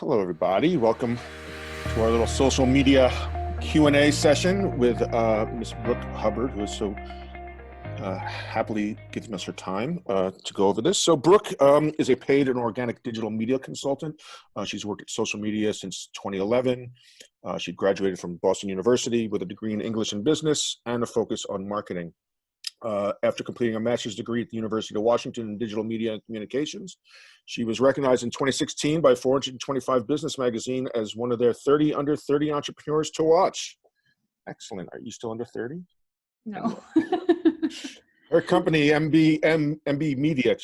Hello, everybody. Welcome to our little social media Q&A session with Miss Brooke Hubbard, who is so happily giving us her time to go over this. So Brooke is a paid and organic digital media consultant. She's worked at social media since 2011. She graduated from Boston University with a degree in English and business and a focus on marketing. After completing a master's degree at the University of Washington in digital media and communications, she was recognized in 2016 by 425 Business Magazine as one of their 30 under 30 entrepreneurs to watch. Excellent. Are you still under 30? No. Her company, MB Media,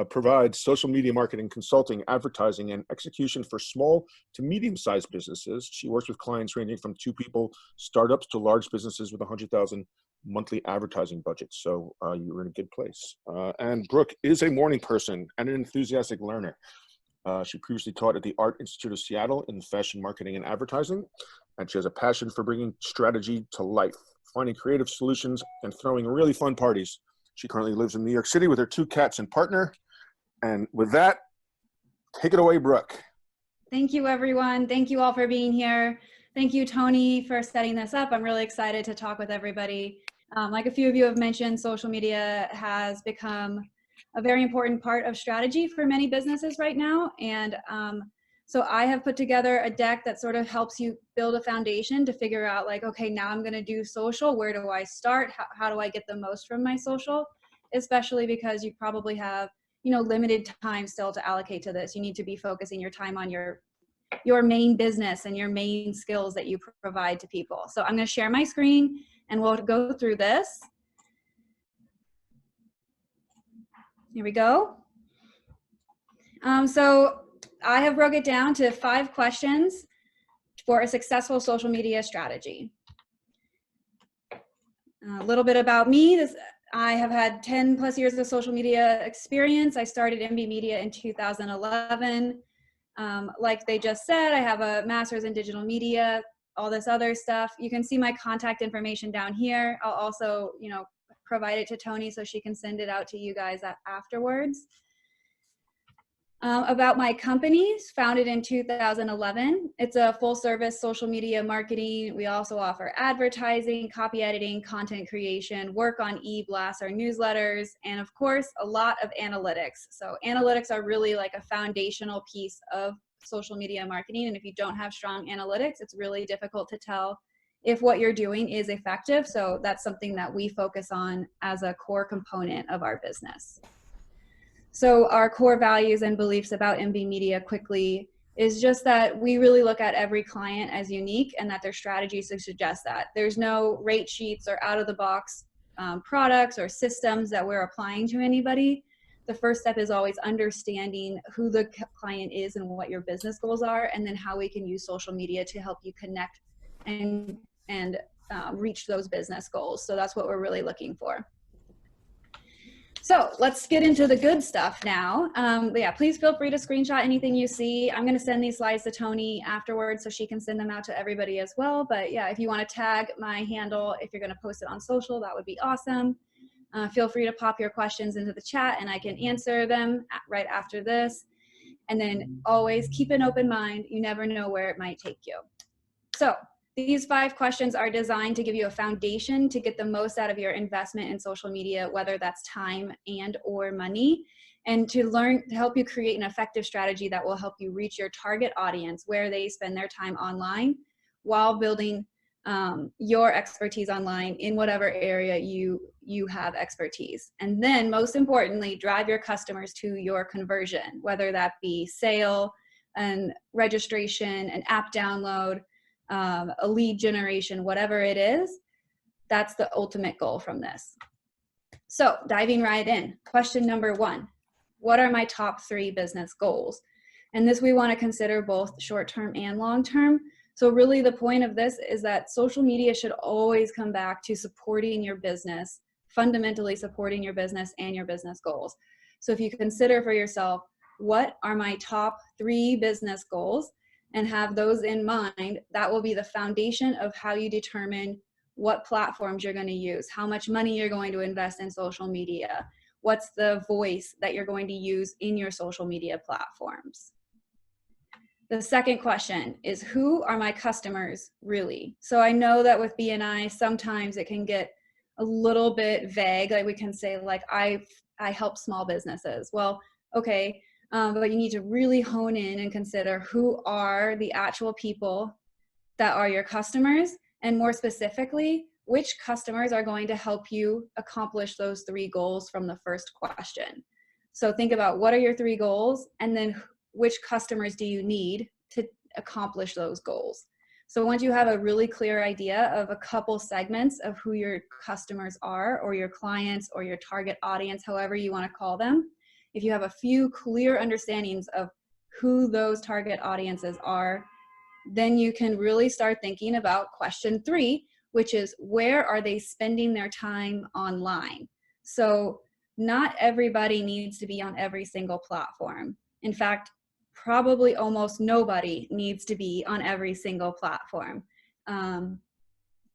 provides social media marketing, consulting, advertising, and execution for small to medium-sized businesses. She works with clients ranging from 2 people startups to large businesses with 100,000 monthly advertising budgets. So you're in a good place. And Brooke is a morning person and an enthusiastic learner. She previously taught at the Art Institute of Seattle in fashion marketing and advertising, and she has a passion for bringing strategy to life, finding creative solutions, and throwing really fun parties. She currently lives in New York City with her 2 cats and partner. And with that, take it away, Brooke. Thank you, everyone. Thank you all for being here. Thank you, Tony, for setting this up. I'm really excited to talk with everybody. Like a few of you have mentioned, social media has become a very important part of strategy for many businesses right now. And so I have put together a deck that sort of helps you build a foundation to figure out like, okay, now I'm going to do social. Where do I start? How do I get the most from my social? Especially because you probably have, limited time still to allocate to this. You need to be focusing your time on your main business and your main skills that you provide to people. So I'm going to share my screen and we'll go through this. Here we go. So I have broke it down to 5 questions for a successful social media strategy. A little bit about me. I have had 10 plus years of social media experience. I started MB Media in 2011. Like they just said, I have a master's in digital media, all this other stuff. You can see my contact information down here. I'll also, provide it to Tony so she can send it out to you guys afterwards. About my company, founded in 2011. It's a full service social media marketing. We also offer advertising, copy editing, content creation, work on e-blasts or newsletters, and of course, a lot of analytics. So analytics are really like a foundational piece of social media marketing. And if you don't have strong analytics, it's really difficult to tell if what you're doing is effective. So that's something that we focus on as a core component of our business. So our core values and beliefs about MB Media quickly is just that we really look at every client as unique and that their strategies suggest that. There's no rate sheets or out of the box products or systems that we're applying to anybody. The first step is always understanding who the client is and what your business goals are, and then how we can use social media to help you connect and reach those business goals. So that's what we're really looking for. So let's get into the good stuff now. Yeah, please feel free to screenshot anything you see. I'm going to send these slides to Tony afterwards so she can send them out to everybody as well. But yeah, if you want to tag my handle, if you're going to post it on social, that would be awesome. Feel free to pop your questions into the chat and I can answer them right after this. And then always keep an open mind. You never know where it might take you. So these 5 questions are designed to give you a foundation to get the most out of your investment in social media, whether that's time and or money, and to help you create an effective strategy that will help you reach your target audience where they spend their time online while building your expertise online in whatever area you have expertise. And then most importantly, drive your customers to your conversion, whether that be sale, and registration, an app download, a lead generation, whatever it is. That's the ultimate goal from this. So diving right in, question number 1, what are my top 3 business goals? And this we want to consider both short-term and long-term. So really the point of this is that social media should always come back to supporting your business, fundamentally supporting your business and your business goals. So if you consider for yourself, what are my top 3 business goals, and have those in mind, that will be the foundation of how you determine what platforms you're going to use, how much money you're going to invest in social media, what's the voice that you're going to use in your social media platforms. The second question is, who are my customers really? So I know that with BNI, sometimes it can get a little bit vague. Like we can say like, I help small businesses. Well, okay, but you need to really hone in and consider who are the actual people that are your customers, and more specifically, which customers are going to help you accomplish those 3 goals from the first question. So think about what are your 3 goals, and then which customers do you need to accomplish those goals. So once you have a really clear idea of a couple segments of who your customers are, or your clients, or your target audience, however you want to call them, if you have a few clear understandings of who those target audiences are, then you can really start thinking about question 3, which is, where are they spending their time online? So not everybody needs to be on every single platform. In fact, probably almost nobody needs to be on every single platform.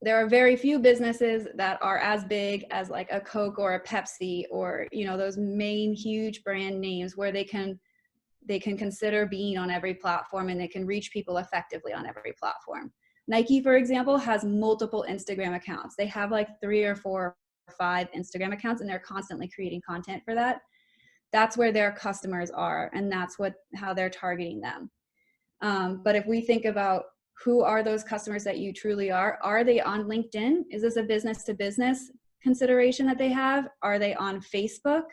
There are very few businesses that are as big as like a Coke or a Pepsi, or, you know, those main huge brand names where they can consider being on every platform and they can reach people effectively on every platform. Nike, for example, has multiple Instagram accounts. They have like 3 or 4 or 5 Instagram accounts, and they're constantly creating content for that. That's where their customers are, and that's how they're targeting them. But if we think about who are those customers that you truly are they on LinkedIn? Is this a business to business consideration that they have? Are they on Facebook?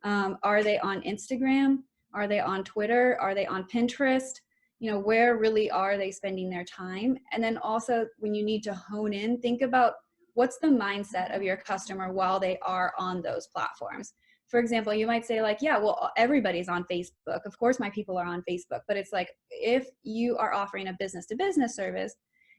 Are they on Instagram? Are they on Twitter? Are they on Pinterest? You know, where really are they spending their time? And then also, when you need to hone in, think about what's the mindset of your customer while they are on those platforms. For example, you might say like, yeah, well, everybody's on Facebook. Of course, my people are on Facebook. But it's like, if you are offering a business to business service,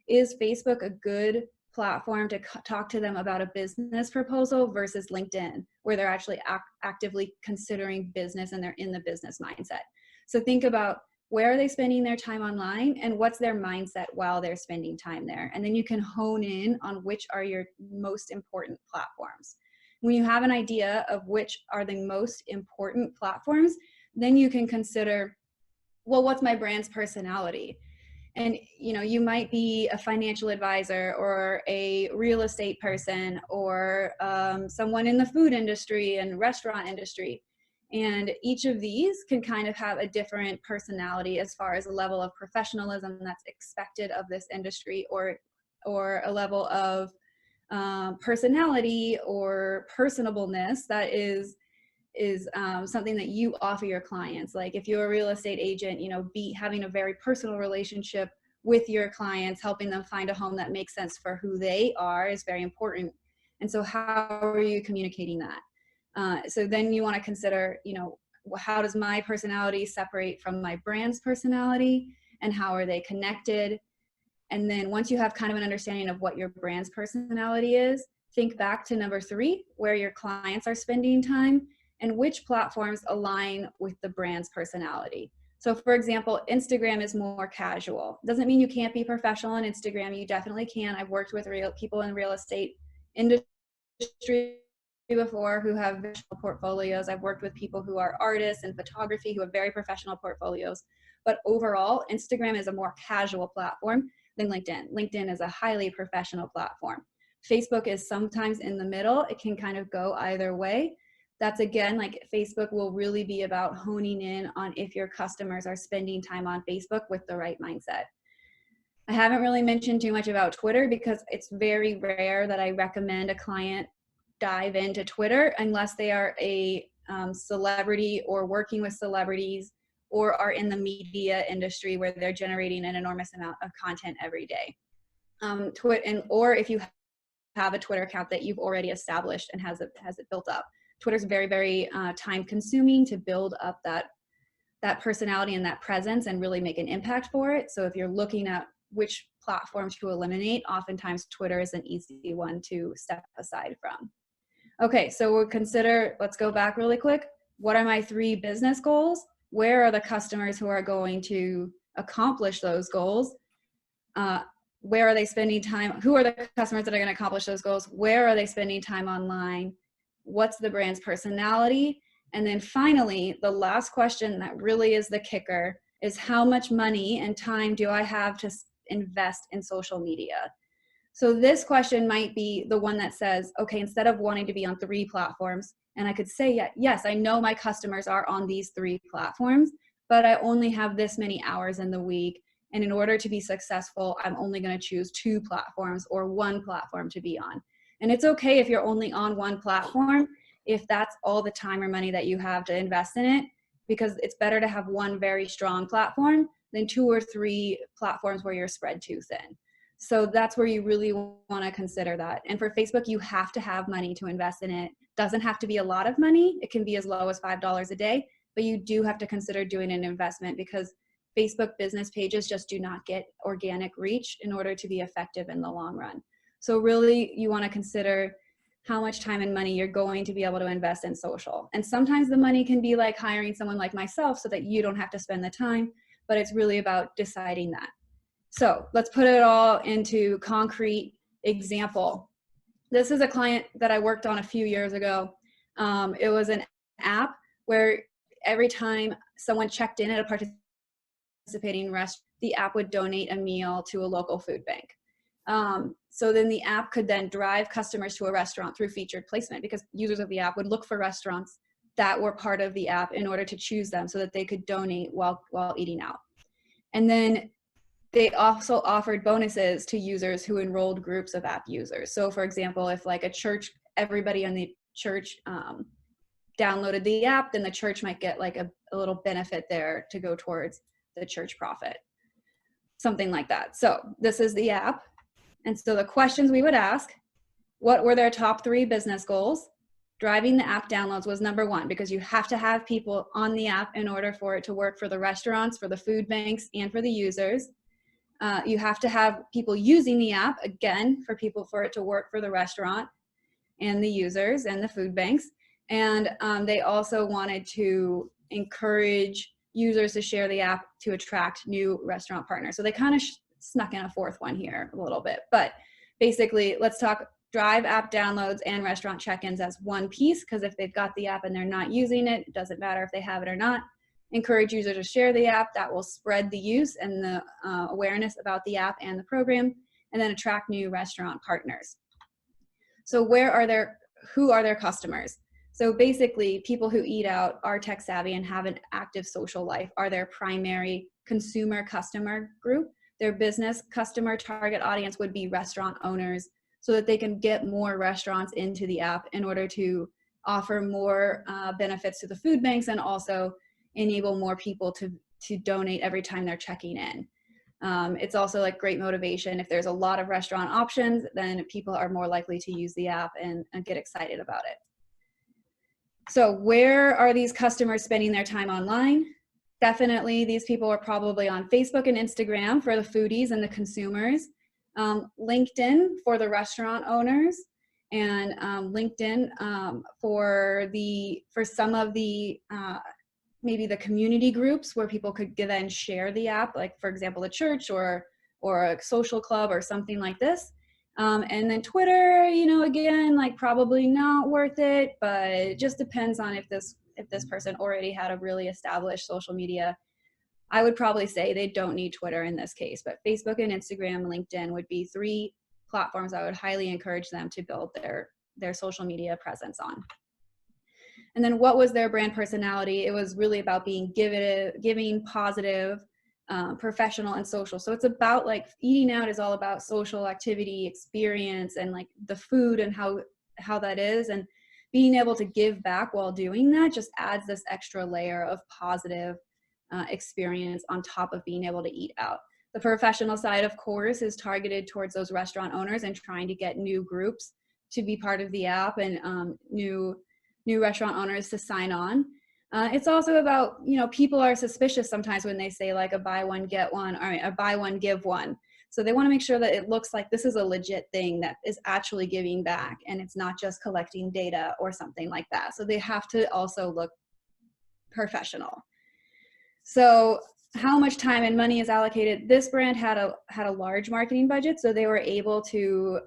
is Facebook a good platform to talk to them about a business proposal versus LinkedIn, where they're actually actively considering business and they're in the business mindset? So think about, where are they spending their time online, and what's their mindset while they're spending time there? And then you can hone in on which are your most important platforms. When you have an idea of which are the most important platforms, then you can consider, well, what's my brand's personality? And, you know, you might be a financial advisor or a real estate person, or someone in the food industry and restaurant industry. And each of these can kind of have a different personality as far as a level of professionalism that's expected of this industry, or a level of personality or personableness that is something that you offer your clients. Like if you're a real estate agent, you know, having a very personal relationship with your clients, helping them find a home that makes sense for who they are is very important. And so how are you communicating that? So then you want to consider, you know, how does my personality separate from my brand's personality, and how are they connected? And then once you have kind of an understanding of what your brand's personality is, think back to number 3, where your clients are spending time and which platforms align with the brand's personality. So for example, Instagram is more casual. Doesn't mean you can't be professional on Instagram. You definitely can. I've worked with people in real estate industry before who have visual portfolios. I've worked with people who are artists and photography who have very professional portfolios. But overall, Instagram is a more casual platform than LinkedIn. LinkedIn is a highly professional platform. Facebook is sometimes in the middle. It can kind of go either way. That's again, like Facebook will really be about honing in on if your customers are spending time on Facebook with the right mindset. I haven't really mentioned too much about Twitter because it's very rare that I recommend a client dive into Twitter unless they are a celebrity or working with celebrities, or are in the media industry where they're generating an enormous amount of content every day. Or if you have a Twitter account that you've already established and has it built up. Twitter's very, very time consuming to build up that personality and that presence and really make an impact for it. So if you're looking at which platform to eliminate, oftentimes Twitter is an easy one to step aside from. Okay, so let's go back really quick. What are my 3 business goals? Where are the customers who are going to accomplish those goals? Where are they spending time? Who are the customers that are going to accomplish those goals? Where are they spending time online? What's the brand's personality? And then finally, the last question that really is the kicker is how much money and time do I have to invest in social media? So this question might be the one that says, okay, instead of wanting to be on 3 platforms, and I could say, yeah, yes, I know my customers are on these 3 platforms, but I only have this many hours in the week. And in order to be successful, I'm only going to choose 2 platforms or 1 platform to be on. And it's okay if you're only on 1 platform, if that's all the time or money that you have to invest in it, because it's better to have 1 very strong platform than 2 or 3 platforms where you're spread too thin. So that's where you really want to consider that. And for Facebook, you have to have money to invest in it. Doesn't have to be a lot of money. It can be as low as $5 a day, but you do have to consider doing an investment because Facebook business pages just do not get organic reach in order to be effective in the long run. So really, you want to consider how much time and money you're going to be able to invest in social. And sometimes the money can be like hiring someone like myself so that you don't have to spend the time, but it's really about deciding that. So let's put it all into concrete example. This is a client that I worked on a few years ago. It was an app where every time someone checked in at a participating restaurant, the app would donate a meal to a local food bank. So then the app could then drive customers to a restaurant through featured placement because users of the app would look for restaurants that were part of the app in order to choose them so that they could donate while eating out. And then they also offered bonuses to users who enrolled groups of app users. So for example, if like a church, everybody in the church downloaded the app, then the church might get like a little benefit there to go towards the church profit, something like that. So this is the app. And so the questions we would ask, what were their top 3 business goals? Driving the app downloads was number 1 because you have to have people on the app in order for it to work for the restaurants, for the food banks, and for the users. You have to have people using the app, again, for it to work for the restaurant and the users and the food banks. And they also wanted to encourage users to share the app to attract new restaurant partners. So they kind of snuck in a 4th one here a little bit. But basically, let's talk drive app downloads and restaurant check-ins as one piece, because if they've got the app and they're not using it, it doesn't matter if they have it or not. Encourage users to share the app. That will spread the use and the awareness about the app and the program, and then attract new restaurant partners. So who are their customers? So basically, people who eat out are tech savvy and have an active social life are their primary consumer customer group. Their business customer target audience would be restaurant owners so that they can get more restaurants into the app in order to offer more benefits to the food banks and also enable more people to donate every time they're checking in. It's also like great motivation. If there's a lot of restaurant options, then people are more likely to use the app and get excited about it. So where are these customers spending their time online? Definitely these people are probably on Facebook and Instagram for the foodies and the consumers, LinkedIn for the restaurant owners, and LinkedIn for some of the maybe the community groups where people could then share the app, like for example, a church or a social club or something like this. And then Twitter, again, like probably not worth it, but it just depends on if this person already had a really established social media. I would probably say they don't need Twitter in this case, but Facebook and Instagram, LinkedIn would be 3 platforms I would highly encourage them to build their social media presence on. And then what was their brand personality? It was really about being giving, positive, professional, and social. So it's about like eating out is all about social activity, experience, and like the food and how that is. And being able to give back while doing that just adds this extra layer of positive experience on top of being able to eat out. The professional side, of course, is targeted towards those restaurant owners and trying to get new groups to be part of the app and new restaurant owners to sign on. It's also about, people are suspicious sometimes when they say like a buy one, get one, or a buy one, give one. So they want to make sure that it looks like this is a legit thing that is actually giving back and it's not just collecting data or something like that. So they have to also look professional. So how much time and money is allocated? This brand had a large marketing budget, so they were able to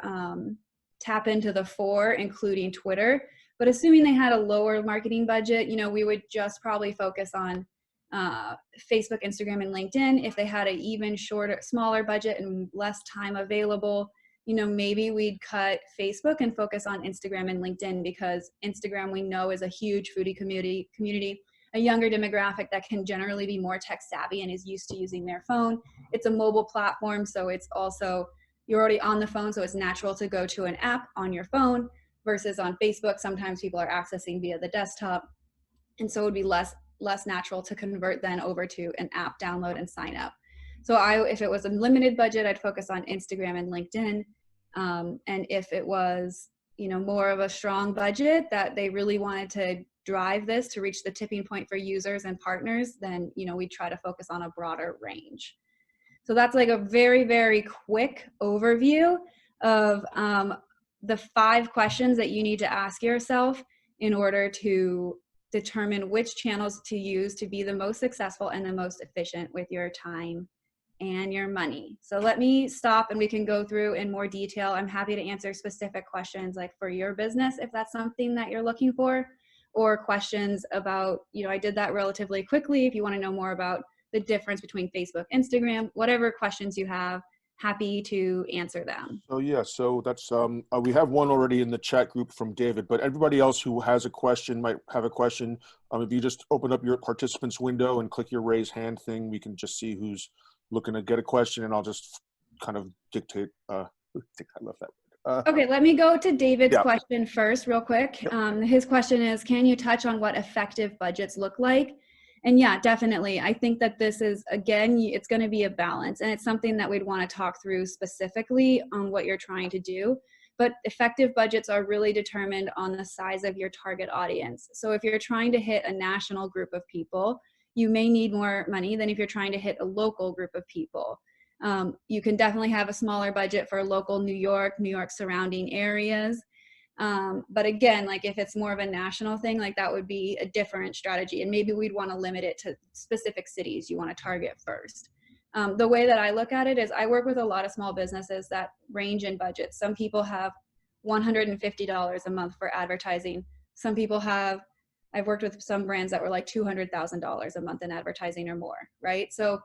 tap into the 4, including Twitter. But assuming they had a lower marketing budget, we would just probably focus on Facebook, Instagram, and LinkedIn. If they had an even smaller budget and less time available, maybe we'd cut Facebook and focus on Instagram and LinkedIn, because Instagram, we know, is a huge foodie community, a younger demographic that can generally be more tech savvy and is used to using their phone. It's a mobile platform, so it's also, you're already on the phone, so it's natural to go to an app on your phone, versus on Facebook, sometimes people are accessing via the desktop. And so it would be less natural to convert then over to an app download and sign up. So if it was a limited budget, I'd focus on Instagram and LinkedIn. And if it was, more of a strong budget that they really wanted to drive this to reach the tipping point for users and partners, then, we try to focus on a broader range. So that's like a very, very quick overview of the 5 questions that you need to ask yourself in order to determine which channels to use to be the most successful and the most efficient with your time and your money. So let me stop and we can go through in more detail. I'm happy to answer specific questions like for your business, if that's something that you're looking for, or questions about, I did that relatively quickly. If you want to know more about the difference between Facebook, Instagram, whatever questions you have, happy to answer them. So yeah, so that's we have one already in the chat group from David, but everybody else who has a question might have a question. If you just open up your participants window and click your raise hand thing, we can just see who's looking to get a question, and I'll just kind of dictate. I think I left that. Okay, let me go to David's question first real quick. His question is, can you touch on what effective budgets look like? And yeah, definitely. I think that this is, again, it's going to be a balance, and it's something that we'd want to talk through specifically on what you're trying to do. But effective budgets are really determined on the size of your target audience. So if you're trying to hit a national group of people, you may need more money than if you're trying to hit a local group of people. You can definitely have a smaller budget for local New York surrounding areas. But again, like if it's more of a national thing, like that would be a different strategy. And maybe we'd want to limit it to specific cities you want to target first. The way that I look at it is I work with a lot of small businesses that range in budgets. Some people have $150 a month for advertising. Some people have, I've worked with some brands that were like $200,000 a month in advertising or more, right? So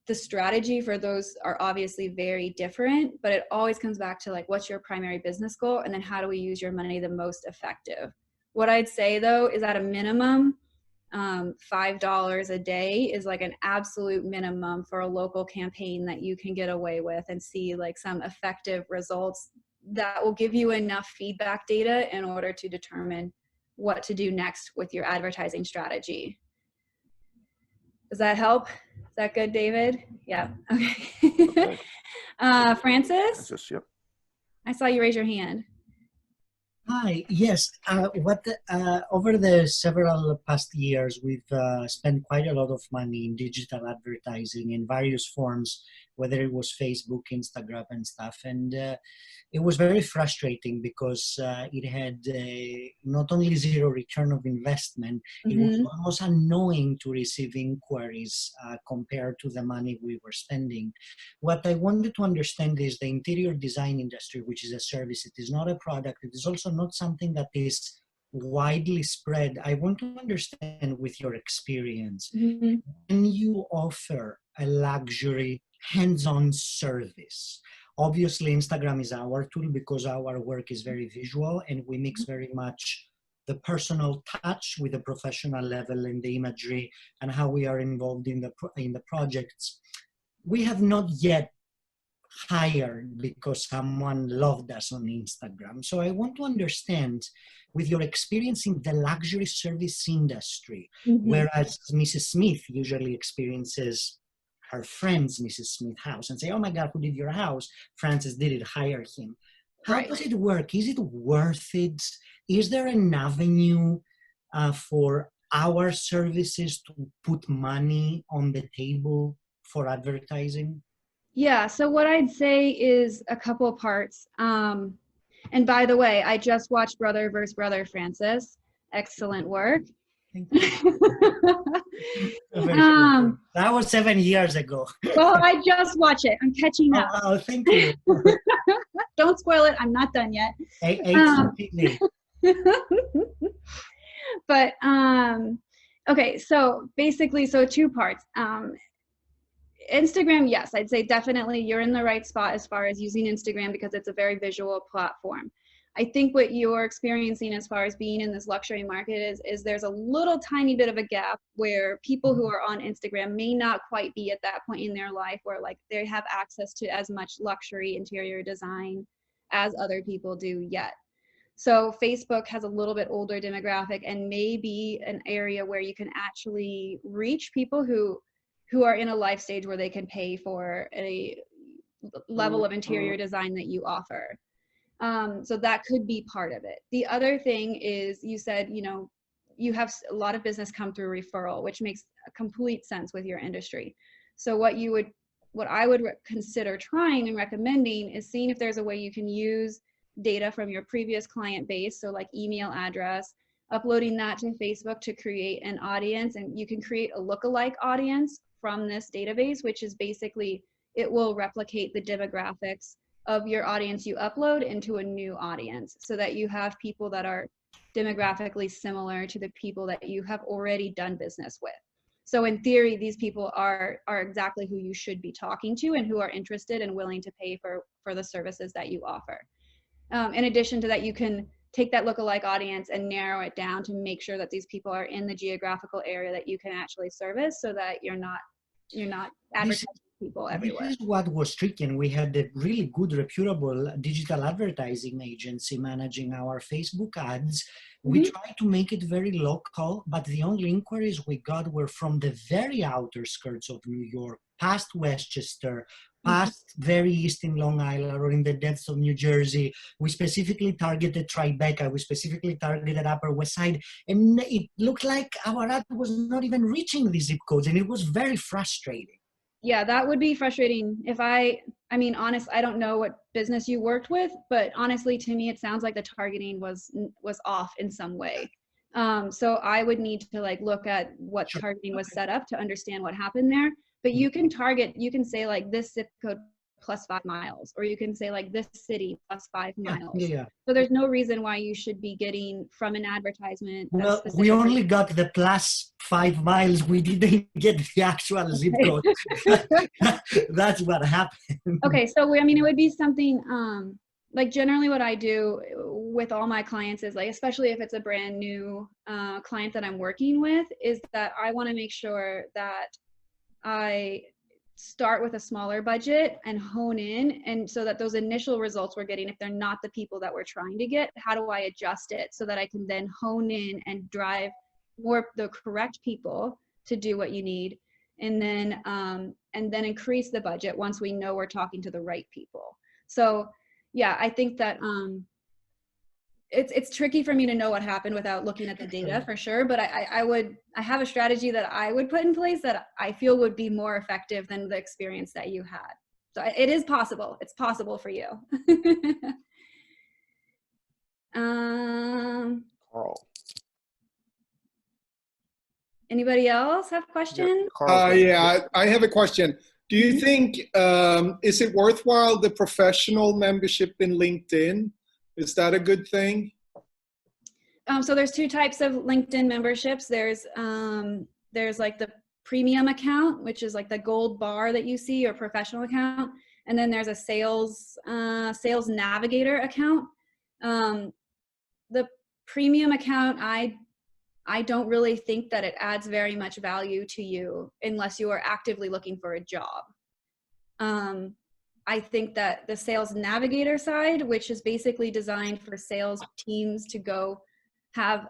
the strategy for those are obviously very different, but it always comes back to like, what's your primary business goal? And then how do we use your money the most effective? What I'd say though, is at a minimum, $5 a day is like an absolute minimum for a local campaign that you can get away with and see like some effective results that will give you enough feedback data in order to determine what to do next with your advertising strategy. Does that help? Is that good, David? Yeah. Okay. Francis? Yep. I saw you raise your hand. Hi. Yes. Over the several past years, we've spent quite a lot of money in digital advertising in various forms, whether it was Facebook, Instagram, and stuff. And it was very frustrating because it had not only zero return of investment, it was almost annoying to receive inquiries compared to the money we were spending. What I wanted to understand is the interior design industry, which is a service. It is not a product. It is also not something that is widely spread. I want to understand with your experience, can you offer a luxury hands-on service? Obviously, Instagram is our tool because our work is very visual and we mix very much the personal touch with the professional level and the imagery and how we are involved in the projects. We have not yet hired because someone loved us on Instagram. So I want to understand, with your experience in the luxury service industry, whereas Mrs. Smith usually experiences her friend's Mrs. Smith house and say, oh my God, who did your house? Francis did it, hire him. How does it work? Is it worth it? Is there an avenue for our services to put money on the table for advertising? Yeah, so what I'd say is a couple parts. And by the way, I just watched Brother vs. Brother, Francis. Excellent work. Thank you. That was 7 years ago. Well, I just watched it. I'm catching up. Oh, thank you. Don't spoil it. I'm not done yet. But Okay, so basically, so two parts. Instagram, yes, I'd say definitely you're in the right spot as far as using Instagram because it's a very visual platform. I think what you're experiencing as far as being in this luxury market is there's a little tiny bit of a gap where people who are on Instagram may not quite be at that point in their life where like they have access to as much luxury interior design as other people do yet. So Facebook has a little bit older demographic and may be an area where you can actually reach people who are in a life stage where they can pay for a level of interior design that you offer. So that could be part of it. The other thing is you said, you know, you have a lot of business come through referral, which makes complete sense with your industry. So what I would consider trying and recommending is seeing if there's a way you can use data from your previous client base, so like email address, uploading that to Facebook to create an audience, and you can create a lookalike audience from this database, which is basically, it will replicate the demographics of your audience you upload into a new audience so that you have people that are demographically similar to the people that you have already done business with. So in theory, these people are exactly who you should be talking to and who are interested and willing to pay for the services that you offer. In addition to that, you can take that lookalike audience and narrow it down to make sure that these people are in the geographical area that you can actually service so that you're not advertising people everywhere. This is what was tricky, and we had a really good, reputable digital advertising agency managing our Facebook ads. We tried to make it very local, but the only inquiries we got were from the very outer skirts of New York, past Westchester, past very east in Long Island or in the depths of New Jersey. We specifically targeted Tribeca. We specifically targeted Upper West Side. And it looked like our ad was not even reaching these zip codes, and it was very frustrating. Yeah, that would be frustrating. If I mean, honest, I don't know what business you worked with, but honestly, to me, it sounds like the targeting was off in some way. So I would need to like look at what targeting was set up to understand what happened there. But you can target, you can say like this zip code plus 5 miles, or you can say like this city plus 5 miles. Yeah. So there's no reason why you should be getting from an advertisement. Well, we only got the plus 5 miles. We didn't get the actual zip code. That's what happened. Okay, so I mean, it would be something like generally what I do with all my clients is like, especially if it's a brand new client that I'm working with, is that I want to make sure that I start with a smaller budget and hone in, and so that those initial results we're getting, if they're not the people that we're trying to get, how do I adjust it so that I can then hone in and drive more the correct people to do what you need, and then increase the budget once we know we're talking to the right people. So yeah, I think that it's tricky for me to know what happened without looking at the data for sure, but I have a strategy that I would put in place that I feel would be more effective than the experience that you had. So it is possible. It's possible for you. Carl. Anybody else have questions? Yeah, I have a question. Do you think, is it worthwhile, the professional membership in LinkedIn? Is that a good thing? So there's 2 types of LinkedIn memberships. There's like the premium account, which is like the gold bar that you see, or professional account. And then there's a sales navigator account. The premium account, I don't really think that it adds very much value to you unless you are actively looking for a job. I think that the sales navigator side, which is basically designed for sales teams to go have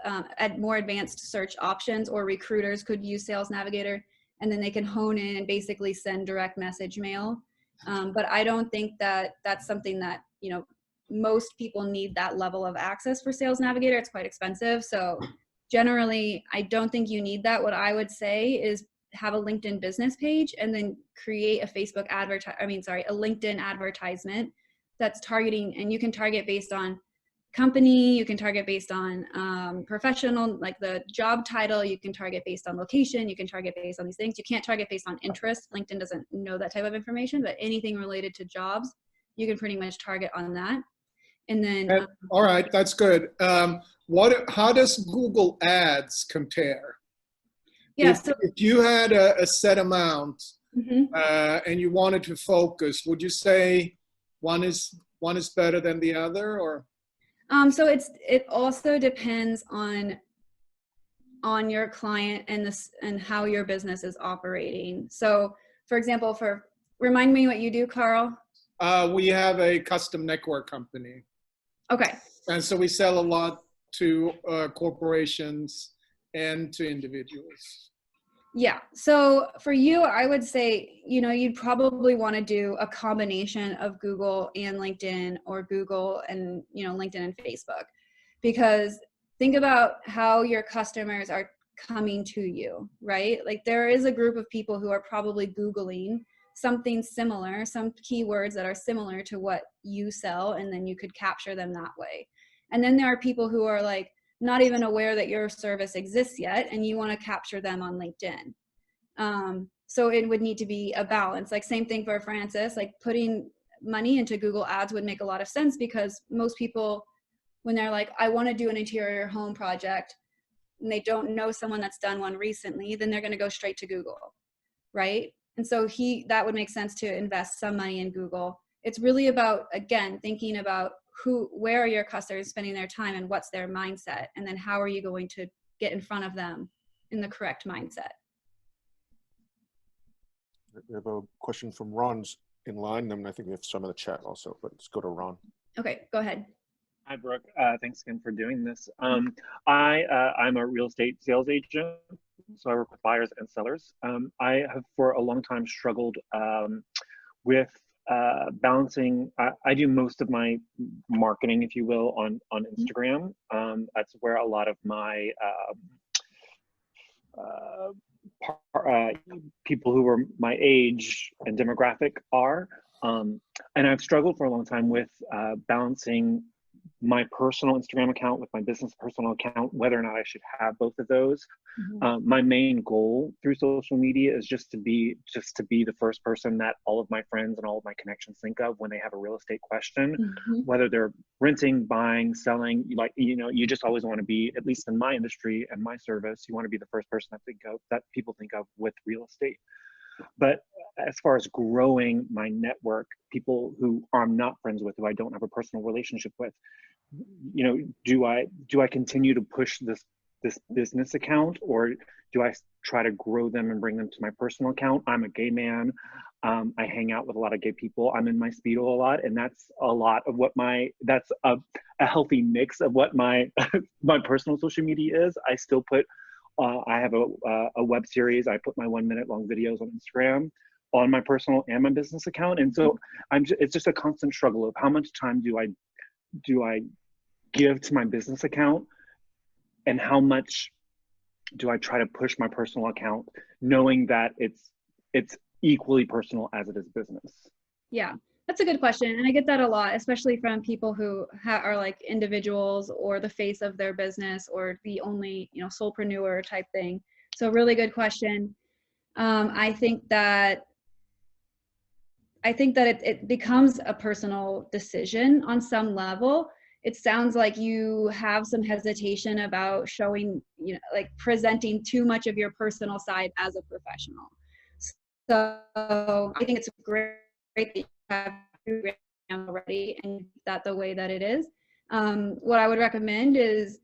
more advanced search options, or recruiters could use sales navigator, and then they can hone in and basically send direct message mail. But I don't think that that's something that, you know, most people need that level of access for sales navigator. It's quite expensive. So generally, I don't think you need that. What I would say is have a LinkedIn business page and then create a a LinkedIn advertisement that's targeting, and you can target based on company, you can target based on professional, like the job title, you can target based on location, you can target based on these things. You can't target based on interest. LinkedIn doesn't know that type of information, but anything related to jobs, you can pretty much target on that. And then all right, that's good. How does Google Ads compare? Yeah. If you had a set amount Mhm. and you wanted to focus, would you say one is better than the other, or? So it also depends on your client and this and how your business is operating. So, for example, remind me what you do, Carl. We have a custom neckwear company. Okay. And so we sell a lot to corporations and to individuals. Yeah. So for you, I would say, you'd probably want to do a combination of Google and LinkedIn, or Google and, LinkedIn and Facebook, because think about how your customers are coming to you, right? Like there is a group of people who are probably Googling something similar, some keywords that are similar to what you sell, and then you could capture them that way. And then there are people who are like not even aware that your service exists yet, and you want to capture them on LinkedIn. So it would need to be a balance. Like same thing for Francis, like putting money into Google Ads would make a lot of sense, because most people, when they're like, I want to do an interior home project, and they don't know someone that's done one recently, then they're going to go straight to Google, right? And so that would make sense to invest some money in Google. It's really about, again, thinking about where are your customers spending their time and what's their mindset, and then how are you going to get in front of them in the correct mindset. We have a question from Ron's in line, and I think we have some in the chat also, but let's go to Ron. Okay, go ahead. Hi, Brooke. Thanks again for doing this. I'm a real estate sales agent, so I work with buyers and sellers. I have for a long time struggled with balancing. I do most of my marketing, if you will, on Instagram. That's where a lot of my people who are my age and demographic are. And I've struggled for a long time with balancing my personal Instagram account with my business personal account, whether or not I should have both of those. Mm-hmm. My main goal through social media is just to be the first person that all of my friends and all of my connections think of when they have a real estate question, mm-hmm. whether they're renting, buying, selling. Like, you just always want to be, at least in my industry and my service, you want to be the first person that people think of with real estate. But as far as growing my network, people who I'm not friends with, who I don't have a personal relationship with, do I continue to push this business account, or do I try to grow them and bring them to my personal account? I'm a gay man. I hang out with a lot of gay people. I'm in my Speedo a lot, and that's a lot of what that's a healthy mix of what my my personal social media is. I still put I have a web series. I put my 1 minute long videos on Instagram on my personal and my business account. And so it's just a constant struggle of how much time do I give to my business account, and how much do I try to push my personal account, knowing that it's equally personal as it is business. Yeah. That's a good question. And I get that a lot, especially from people who are like individuals or the face of their business or the only, solopreneur type thing. So really good question. I think that it becomes a personal decision on some level. It sounds like you have some hesitation about showing, like presenting too much of your personal side as a professional. So I think it's great that you have already and that the way that it is. What I would recommend is,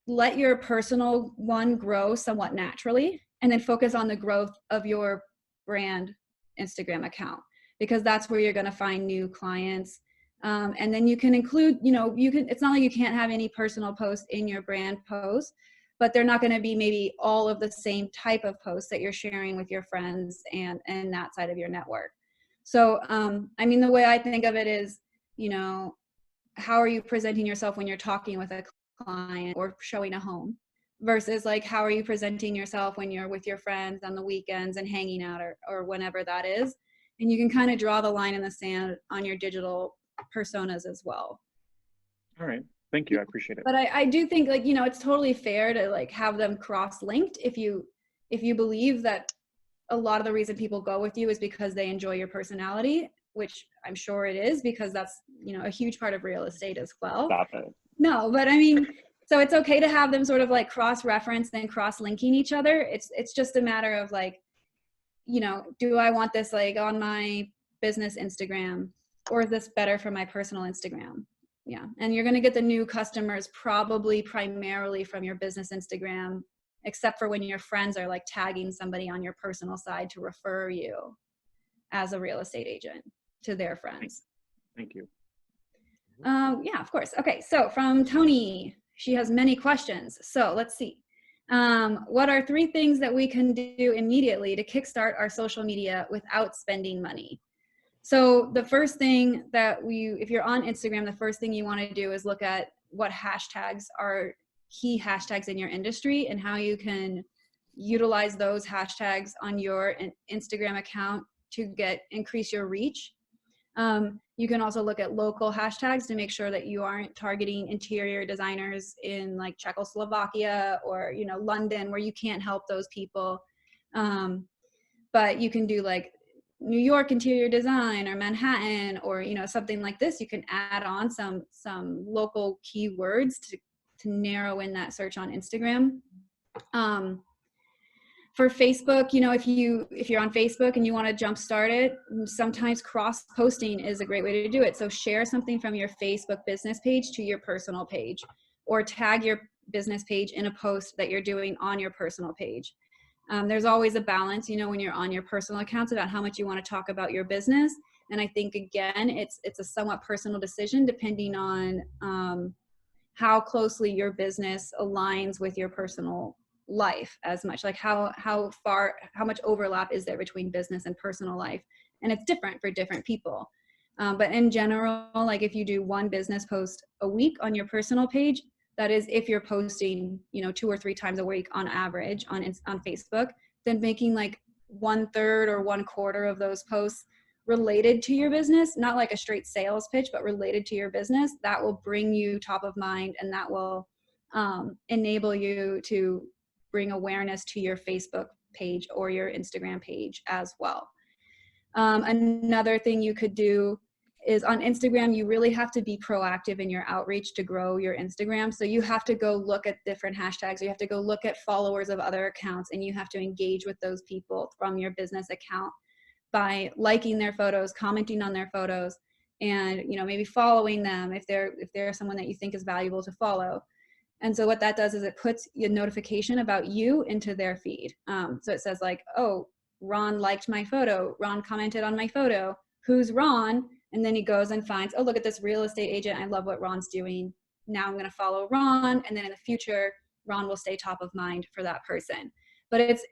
let your personal one grow somewhat naturally, and then focus on the growth of your brand Instagram account, because that's where you're going to find new clients. And then you can include, it's not like you can't have any personal posts in your brand post, but they're not going to be maybe all of the same type of posts that you're sharing with your friends and that side of your network. So, the way I think of it is, how are you presenting yourself when you're talking with a client or showing a home, versus like, how are you presenting yourself when you're with your friends on the weekends and hanging out or whenever that is. And you can kind of draw the line in the sand on your digital personas as well. All right. Thank you. I appreciate it. But I do think it's totally fair to like have them cross-linked if you believe that a lot of the reason people go with you is because they enjoy your personality, which I'm sure it is, because that's, a huge part of real estate as well. Stop it. No, but So it's okay to have them sort of like cross-reference and cross-linking each other. It's just a matter of like, you know, do I want this like on my business Instagram, or is this better for my personal Instagram? Yeah. And you're going to get the new customers probably primarily from your business Instagram, except for when your friends are like tagging somebody on your personal side to refer you as a real estate agent to their friends. Thank you. Yeah, of course. Okay. So from Tony, she has many questions. So let's see. What are 3 things that we can do immediately to kickstart our social media without spending money? So the first thing that if you're on Instagram, the first thing you want to do is look at what hashtags are key hashtags in your industry and how you can utilize those hashtags on your Instagram account to increase your reach. You can also look at local hashtags to make sure that you aren't targeting interior designers in like Czechoslovakia or, you know, London, where you can't help those people. But you can do like New York interior design or Manhattan or, you know, something like this. You can add on some local keywords to narrow in that search on Instagram. For Facebook, you know, if you're on Facebook and you want to jumpstart it, sometimes cross posting is a great way to do it. So share something from your Facebook business page to your personal page, or tag your business page in a post that you're doing on your personal page. There's always a balance, you know, when you're on your personal accounts about how much you want to talk about your business. And I think, again, it's a somewhat personal decision depending on how closely your business aligns with your personal life, as much like how much overlap is there between business and personal life. And it's different for different people. But in general, like if you do 1 business post a week on your personal page, that is if you're posting, you know, 2 or 3 times a week on average on Facebook, then making like 1/3 or 1/4 of those posts related to your business, not like a straight sales pitch, but related to your business, that will bring you top of mind, and that will enable you to bring awareness to your Facebook page or your Instagram page as well. Another thing you could do is on Instagram, you really have to be proactive in your outreach to grow your Instagram. So you have to go look at different hashtags. You have to go look at followers of other accounts, and you have to engage with those people from your business account by liking their photos, commenting on their photos, and, you know, maybe following them if they're someone that you think is valuable to follow. And so what that does is it puts a notification about you into their feed. So it says like, oh, Ron liked my photo. Ron commented on my photo. Who's Ron? And then he goes and finds, oh, look at this real estate agent. I love what Ron's doing. Now I'm going to follow Ron. And then in the future, Ron will stay top of mind for that person. But it's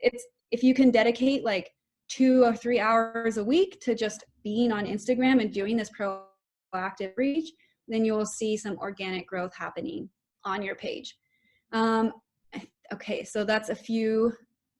if you can dedicate like 2 or 3 hours a week to just being on Instagram and doing this proactive reach, then you will see some organic growth happening on your page. Okay, so that's a few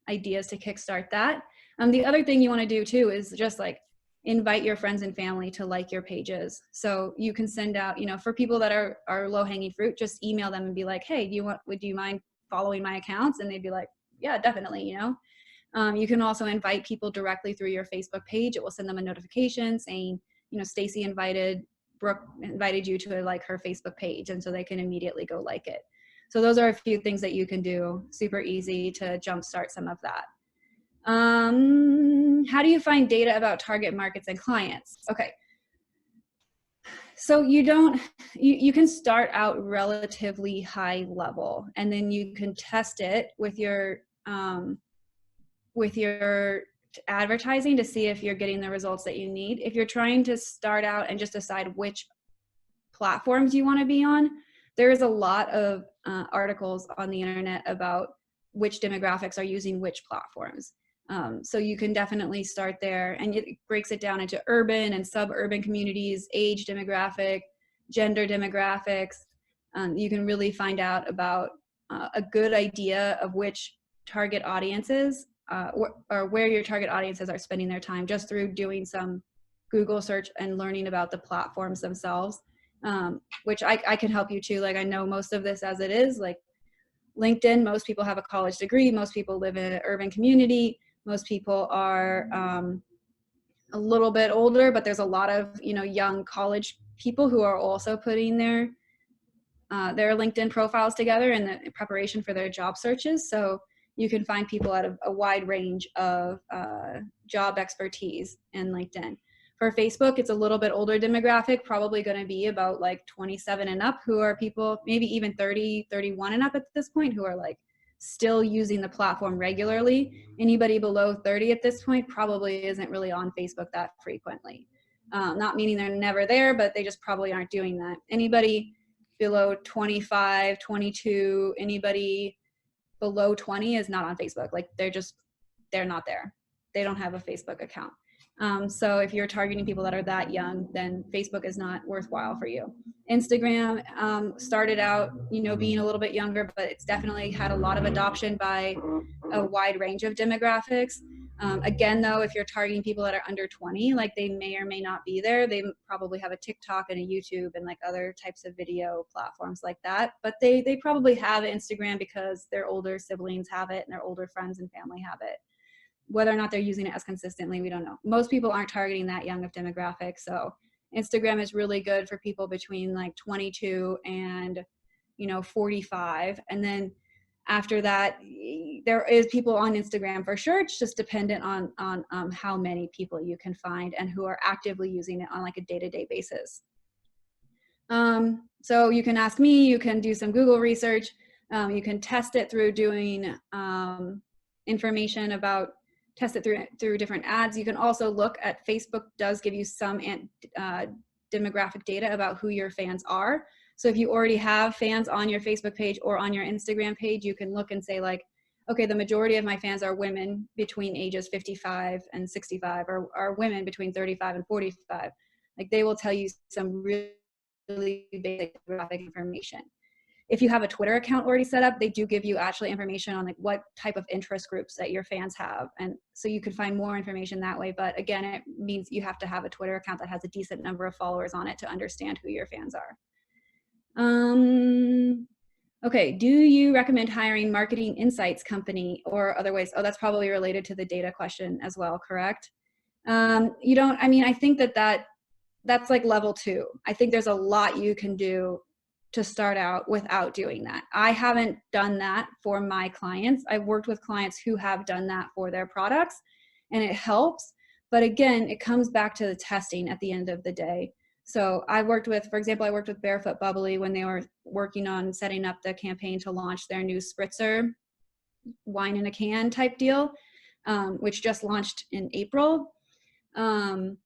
ideas to kickstart that. The other thing you want to do too is just like invite your friends and family to like your pages. So you can send out, you know, for people that are low hanging fruit, just email them and be like, hey, would you mind following my accounts? And they'd be like, yeah, definitely, you know. You can also invite people directly through your Facebook page. It will send them a notification saying, you know, Stacy Brooke invited you to like her Facebook page, and so they can immediately go like it. So those are a few things that you can do, super easy to jumpstart some of that. How do you find data about target markets and clients? Okay. So you can start out relatively high level, and then you can test it with your advertising to see if you're getting the results that you need. If you're trying to start out and just decide which platforms you want to be on, there is a lot of articles on the internet about which demographics are using which platforms. So you can definitely start there, and it breaks it down into urban and suburban communities, age demographic, gender demographics. You can really find out about a good idea of which target audiences or where your target audiences are spending their time, just through doing some Google search and learning about the platforms themselves, which I can help you too. Like, I know most of this as it is, like LinkedIn, most people have a college degree, most people live in an urban community, most people are a little bit older, but there's a lot of, you know, young college people who are also putting their their LinkedIn profiles together in the preparation for their job searches. So you can find people at a wide range of job expertise in LinkedIn. For Facebook, it's a little bit older demographic, probably going to be about like 27 and up, who are people maybe even 30, 31 and up at this point, who are like still using the platform regularly. Anybody below 30 at this point probably isn't really on Facebook that frequently. Not meaning they're never there, but they just probably aren't doing that. Anybody below 25, 22, anybody below 20 is not on Facebook. Like they're not there. They don't have a Facebook account. So if you're targeting people that are that young, then Facebook is not worthwhile for you. Instagram started out, being a little bit younger, but it's definitely had a lot of adoption by a wide range of demographics. Again, though, if you're targeting people that are under 20, like they may or may not be there. They probably have a TikTok and a YouTube and like other types of video platforms like that. But they probably have Instagram because their older siblings have it and their older friends and family have it. Whether or not they're using it as consistently, we don't know. Most people aren't targeting that young of demographic. So Instagram is really good for people between like 22 and, 45. And then after that, there is people on Instagram for sure. It's just dependent on how many people you can find and who are actively using it on like a day-to-day basis. So you can ask me, you can do some Google research. You can test it through doing information about test it through different ads. You can also look at Facebook does give you some demographic data about who your fans are. So if you already have fans on your Facebook page or on your Instagram page, you can look and say like, okay, the majority of my fans are women between ages 55 and 65 or are women between 35 and 45. Like they will tell you some really basic demographic information. If you have a Twitter account already set up, they do give you actually information on like what type of interest groups that your fans have. And so you can find more information that way. But again, it means you have to have a Twitter account that has a decent number of followers on it to understand who your fans are. Okay, do you recommend hiring marketing insights company or other ways? Oh, that's probably related to the data question as well, correct? You don't, I think that's like level 2. I think there's a lot you can do to start out without doing that. I haven't done that for my clients. I've worked with clients who have done that for their products and it helps. But again, it comes back to the testing at the end of the day. So I worked with, for example, I worked with Barefoot Bubbly when they were working on setting up the campaign to launch their new spritzer wine in a can type deal, which just launched in April. And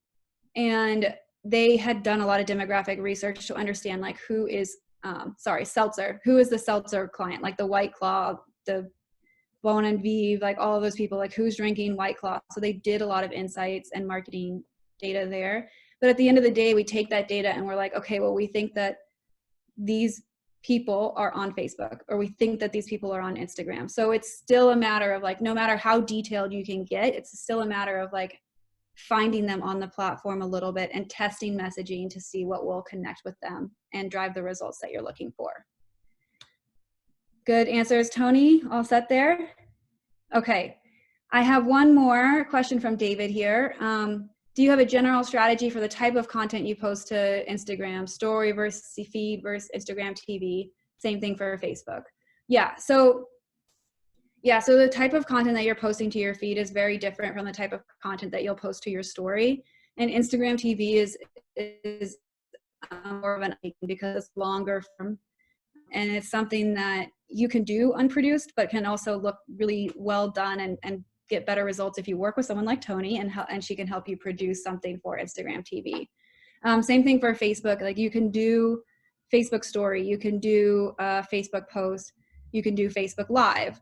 they had done a lot of demographic research to understand like who is seltzer. Who is the seltzer client? Like the White Claw, the Bon and Vive, like all of those people, like who's drinking White Claw. So they did a lot of insights and marketing data there. But at the end of the day, we take that data and we're like, okay, well, we think that these people are on Facebook or we think that these people are on Instagram. So it's still a matter of like, no matter how detailed you can get, it's still a matter of like finding them on the platform a little bit and testing messaging to see what will connect with them and drive the results that you're looking for. Good answers, Tony. All set there? Okay. I have one more question from David here. Do you have a general strategy for the type of content you post to Instagram, story versus feed versus Instagram TV? Same thing for Facebook. So the type of content that you're posting to your feed is very different from the type of content that you'll post to your story. And Instagram TV is more of an because it's longer form. And it's something that you can do unproduced, but can also look really well done and get better results if you work with someone like Tony and she can help you produce something for Instagram TV. Same thing for Facebook. Like you can do Facebook story, you can do a Facebook post, you can do Facebook Live.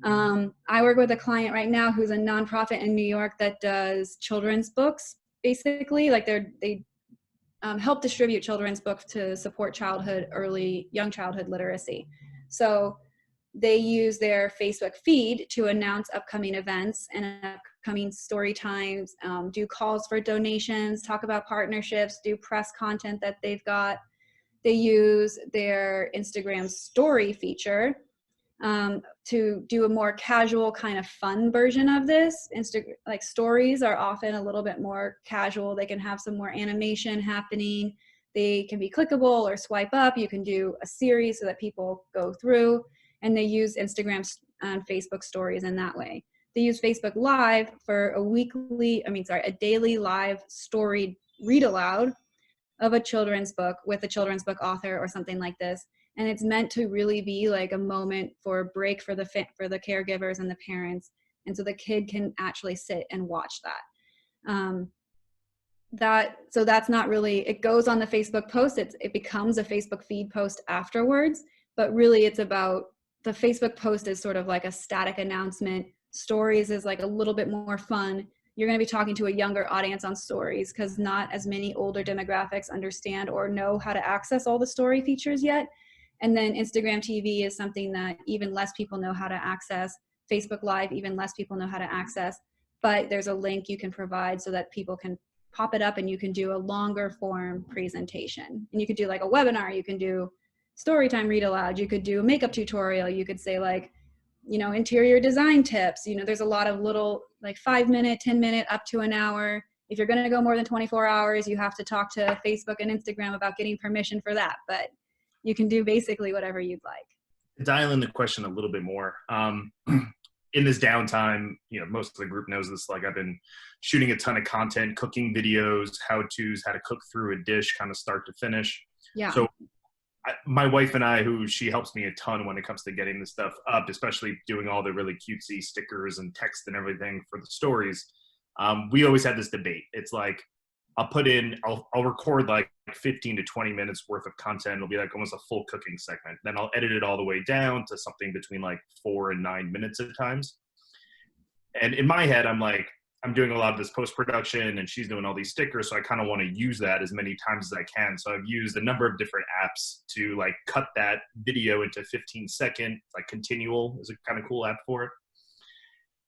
I work with a client right now who's a nonprofit in New York that does children's books, basically. Like they help distribute children's books to support young childhood literacy. So they use their Facebook feed to announce upcoming events and upcoming story times, do calls for donations, talk about partnerships, do press content that they've got. They use their Instagram story feature to do a more casual kind of fun version of this. Like stories are often a little bit more casual. They can have some more animation happening. They can be clickable or swipe up. You can do a series so that people go through, and they use Instagram and Facebook stories in that way. They use Facebook Live for a daily live story read aloud of a children's book with a children's book author or something like this. And it's meant to really be like a moment for a break for the caregivers and the parents. And so the kid can actually sit and watch that. So that's not really, it goes on the Facebook post. It becomes a Facebook feed post afterwards, but really it's about, the Facebook post is sort of like a static announcement. Stories is like a little bit more fun. You're going to be talking to a younger audience on stories because not as many older demographics understand or know how to access all the story features yet. And then Instagram TV is something that even less people know how to access. Facebook Live, even less people know how to access. But there's a link you can provide so that people can pop it up and you can do a longer form presentation. And you could do like a webinar, you can do story time read aloud, you could do a makeup tutorial, you could say like, interior design tips. There's a lot of little like 5 minute, 10 minute, up to an hour. If you're going to go more than 24 hours, you have to talk to Facebook and Instagram about getting permission for that. But you can do basically whatever you'd like. To dial in the question a little bit more, in this downtime, most of the group knows this, like I've been shooting a ton of content, cooking videos, how-tos, how to cook through a dish, kind of start to finish. Yeah. So my wife and I, she helps me a ton when it comes to getting this stuff up, especially doing all the really cutesy stickers and text and everything for the stories. We always had this debate. It's like, I'll record like 15 to 20 minutes worth of content. It'll be like almost a full cooking segment. Then I'll edit it all the way down to something between like 4 and 9 minutes at times. And in my head, I'm like, I'm doing a lot of this post-production and she's doing all these stickers. So I kind of want to use that as many times as I can. So I've used a number of different apps to like cut that video into 15-second, like Continual is a kind of cool app for it.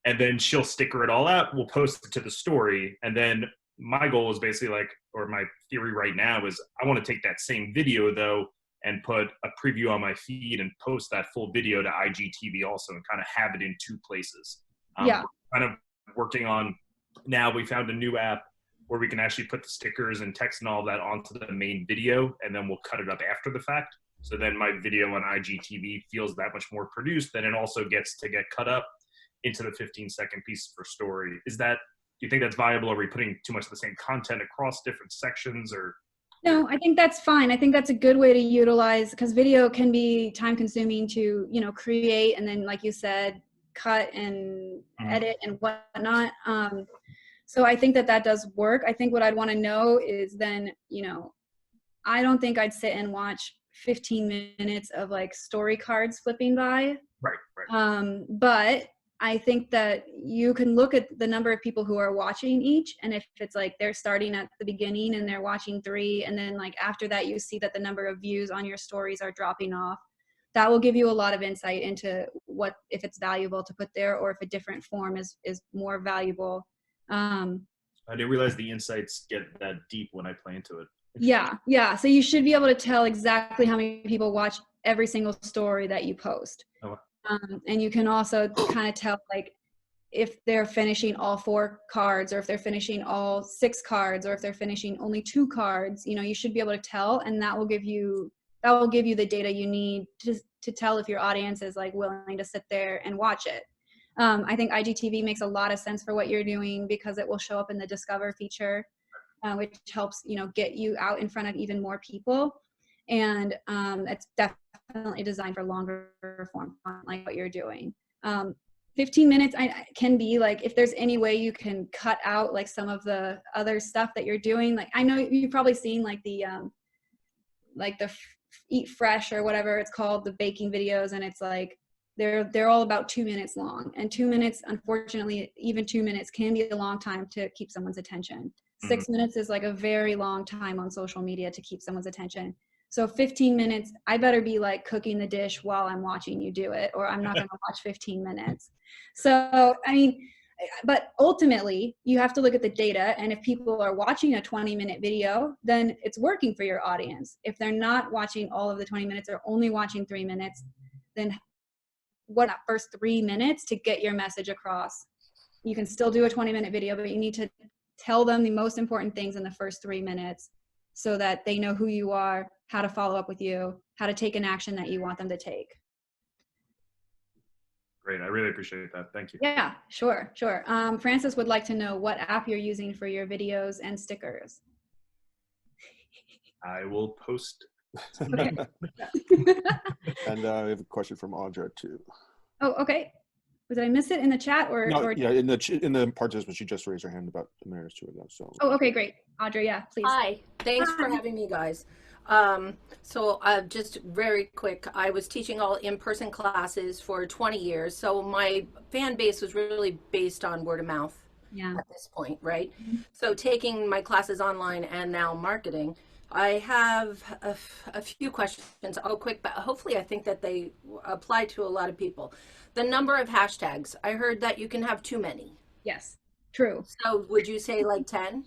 And then she'll sticker it all out. We'll post it to the story. And then my goal is basically like, or my theory right now is I want to take that same video though and put a preview on my feed and post that full video to IGTV also and kind of have it in 2 places. Yeah. Kind of working on, now we found a new app where we can actually put the stickers and text and all that onto the main video, and then we'll cut it up after the fact. So then my video on IGTV feels that much more produced, then it also gets to get cut up into the 15-second piece for story. Do you think that's viable? Are we putting too much of the same content across different sections, or? No, I think that's fine. I think that's a good way to utilize, because video can be time consuming to, create, and then like you said, cut and edit and whatnot. So I think that does work. I think what I'd want to know is then, I don't think I'd sit and watch 15 minutes of like story cards flipping by. Right. But I think that you can look at the number of people who are watching each. And if it's like they're starting at the beginning and they're watching 3, and then like after that, you see that the number of views on your stories are dropping off. That will give you a lot of insight into if it's valuable to put there, or if a different form is more valuable. I didn't realize the insights get that deep when I play into it. Yeah. So you should be able to tell exactly how many people watch every single story that you post. Oh. And you can also kind of tell like if they're finishing all 4 cards, or if they're finishing all 6 cards, or if they're finishing only 2 cards. You should be able to tell, and that will give you the data you need to tell if your audience is like willing to sit there and watch it. I think IGTV makes a lot of sense for what you're doing because it will show up in the Discover feature, which helps, get you out in front of even more people. And it's definitely designed for longer form content like what you're doing. 15 minutes can be like, if there's any way you can cut out like some of the other stuff that you're doing. Like I know you've probably seen like the Eat Fresh or whatever it's called, the baking videos, and it's like they're all about 2 minutes long, and 2 minutes, unfortunately, even 2 minutes can be a long time to keep someone's attention. 6 minutes is like a very long time on social media to keep someone's attention. So 15 minutes, I better be like cooking the dish while I'm watching you do it, or I'm not going to watch 15 minutes. So, I mean, but ultimately you have to look at the data, and if people are watching a 20-minute video, then it's working for your audience. If they're not watching all of the 20 minutes, or only watching 3 minutes, then what that first 3 minutes to get your message across? You can still do a 20-minute video, but you need to tell them the most important things in the first 3 minutes so that they know who you are, how to follow up with you, how to take an action that you want them to take. Great. I really appreciate that. Thank you. Yeah, sure. Francis would like to know what app you're using for your videos and stickers. I will post. Okay. And I have a question from Audra too. Oh, okay. Did I miss it in the chat or? No, or... yeah, in the participants, she just raised her hand about the mayor's two of those. So. Oh, okay, great. Audra, yeah, please. Hi, thanks for having me, guys. So just very quick, I was teaching all in-person classes for 20 years. So my fan base was really based on word of mouth at this point, right? So taking my classes online and now marketing, I have a few questions. Oh, quick, but hopefully I think that they apply to a lot of people. The number of hashtags, I heard that you can have too many. Yes, true. So would you say like 10?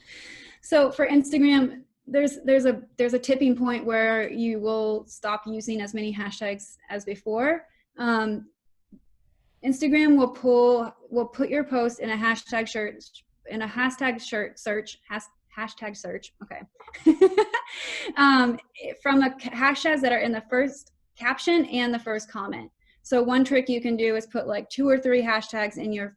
So for Instagram, there's a tipping point where you will stop using as many hashtags as before. Instagram will put your post in a hashtag search. Okay. From the hashtags that are in the first caption and the first comment. So one trick you can do is put like 2 or 3 hashtags in your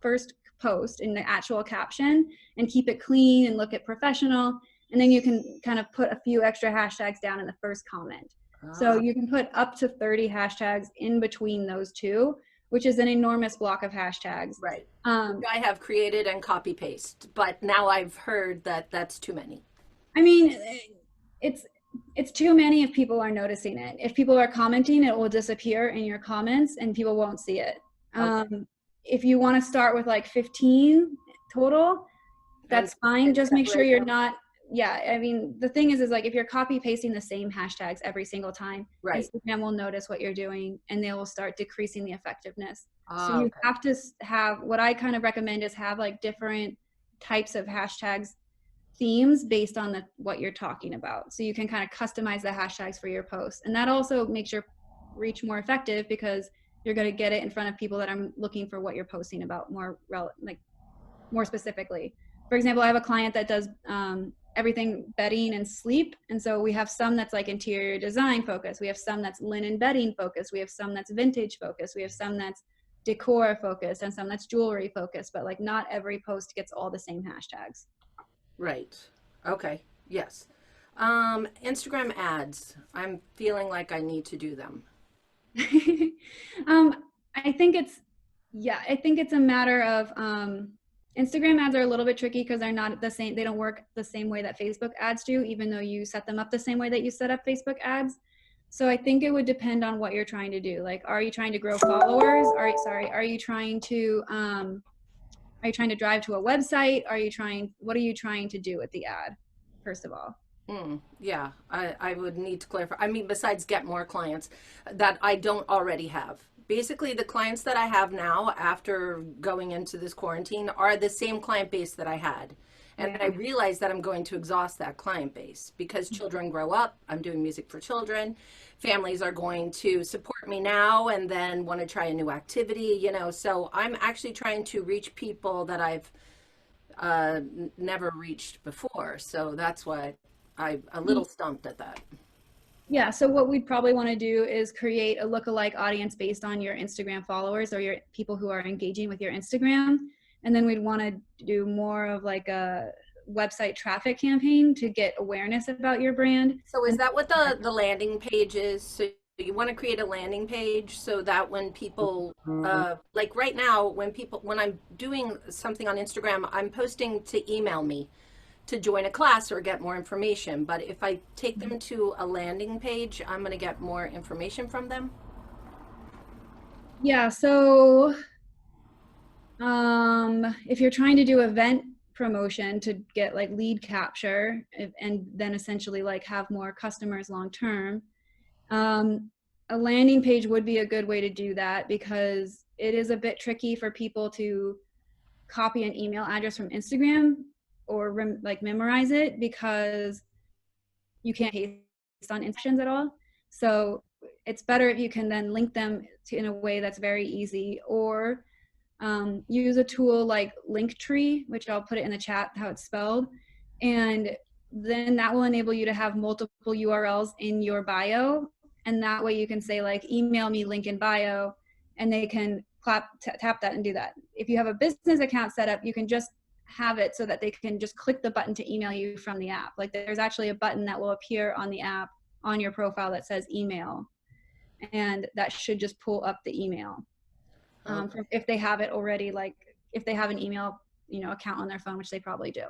first post in the actual caption and keep it clean and look at professional. And then you can kind of put a few extra hashtags down in the first comment. So you can put up to 30 hashtags in between those two, which is an enormous block of hashtags. Right. I have created and copy paste, but now I've heard that that's too many. I mean, it's too many if people are noticing it. If people are commenting, it will disappear in your comments and people won't see it. Okay. If you want to start with like 15 total, that's fine. Just make sure you're not, I mean, the thing is like if you're copy pasting the same hashtags every single time, right, Instagram will notice what you're doing and they will start decreasing the effectiveness. So you have to have, what I kind of recommend is have like different types of hashtags themes based on what you're talking about. So you can kind of customize the hashtags for your posts. And that also makes your reach more effective because you're going to get it in front of people that are looking for what you're posting about more specifically. For example, I have a client that does everything bedding and sleep. And so we have some that's like interior design focused. We have some that's linen bedding focused. We have some that's vintage focused. We have some that's decor focused and some that's jewelry focused, but like not every post gets all the same hashtags. Right. Okay. Yes. Instagram ads. I'm feeling like I need to do them. I think it's a matter of Instagram ads are a little bit tricky because they're not the same. They don't work the same way that Facebook ads do, even though you set them up the same way that you set up Facebook ads. So I think it would depend on what you're trying to do. Like, are you trying to grow followers? Are you trying to drive to a website? What are you trying to do with the ad, first of all? Yeah, I would need to clarify. I mean, besides get more clients that I don't already have. Basically, the clients that I have now after going into this quarantine are the same client base that I had. And I realized that I'm going to exhaust that client base because children grow up. I'm doing music for children. Families are going to support me now and then want to try a new activity, so I'm actually trying to reach people that I've never reached before. So that's why I'm a little stumped at that. Yeah, so what we'd probably want to do is create a lookalike audience based on your Instagram followers or your people who are engaging with your Instagram. And then we'd want to do more of like a website traffic campaign to get awareness about your brand. So is that what the landing page is? So you want to create a landing page so that when people, like right now, when I'm doing something on Instagram, I'm posting to email me to join a class or get more information. But if I take them to a landing page, I'm going to get more information from them. Yeah, so if you're trying to do event promotion to get like lead capture and then essentially like have more customers long term, a landing page would be a good way to do that because it is a bit tricky for people to copy an email address from Instagram or memorize it because you can't paste on instructions at all. So it's better if you can then link them in a way that's very easy, or use a tool like Linktree, which I'll put it in the chat how it's spelled. And then that will enable you to have multiple URLs in your bio. And that way you can say like, email me, link in bio, and they can tap that and do that. If you have a business account set up, you can just have it so that they can just click the button to email you from the app. Like there's actually a button that will appear on the app on your profile that says email, and that should just pull up the email. If they have it already, like if they have an email, account on their phone, which they probably do.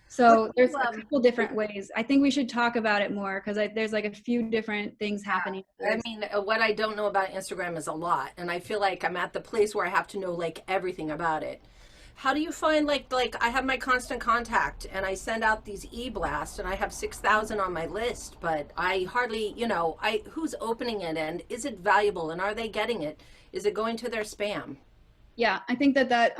So there's a couple different ways. I think we should talk about it more because there's like a few different things happening. I mean, what I don't know about Instagram is a lot, and I feel like I'm at the place where I have to know like everything about it. How do you find like I have my constant contact and I send out these e-blasts and I have 6,000 on my list, but I hardly, who's opening it and is it valuable and are they getting it? Is it going to their spam? Yeah, I think that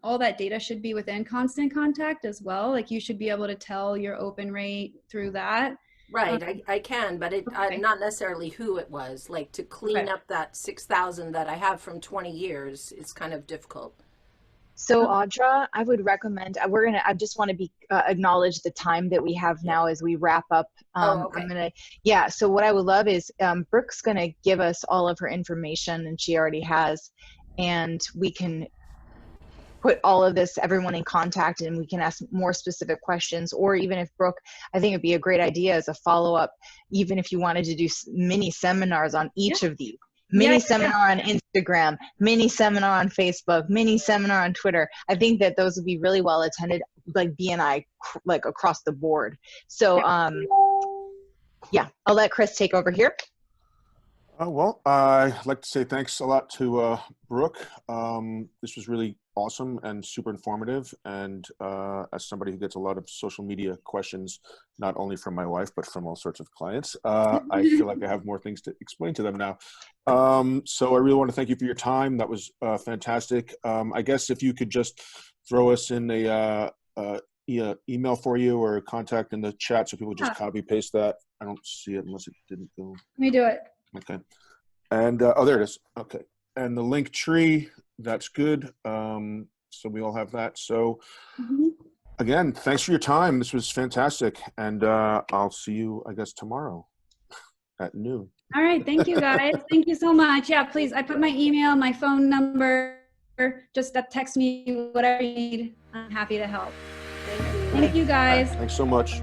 all that data should be within Constant Contact as well. Like you should be able to tell your open rate through that. Right, I can, but not necessarily who it was. Like to clean up that 6,000 that I have from 20 years, it's kind of difficult. So Audra, I would recommend, I just want to acknowledge the time that we have now as we wrap up. Okay. So what I would love is, Brooke's going to give us all of her information, and she already has, and we can put all of this, everyone in contact, and we can ask more specific questions. Or even if Brooke, I think it'd be a great idea as a follow-up, even if you wanted to do mini seminars on each of these. Mini seminar on Instagram, mini seminar on Facebook, mini seminar on Twitter. I think that those would be really well attended, like BNI, like across the board. So, yeah, I'll let Chris take over here. Well, I'd like to say thanks a lot to Brooke. This was really awesome and super informative. And as somebody who gets a lot of social media questions, not only from my wife, but from all sorts of clients, I feel like I have more things to explain to them now. So I really want to thank you for your time. That was fantastic. I guess if you could just throw us in a email for you or contact in the chat so people just copy paste that. I don't see it unless it didn't go. Let me do it. Okay. And there it is. Okay. And the link tree, that's good. So we all have that. So again, thanks for your time. This was fantastic. And I'll see you, I guess, tomorrow at noon. All right. Thank you, guys. Thank you so much. Yeah, please. I put my email, my phone number. Just text me whatever you need. I'm happy to help. Thank you, guys. Thanks so much.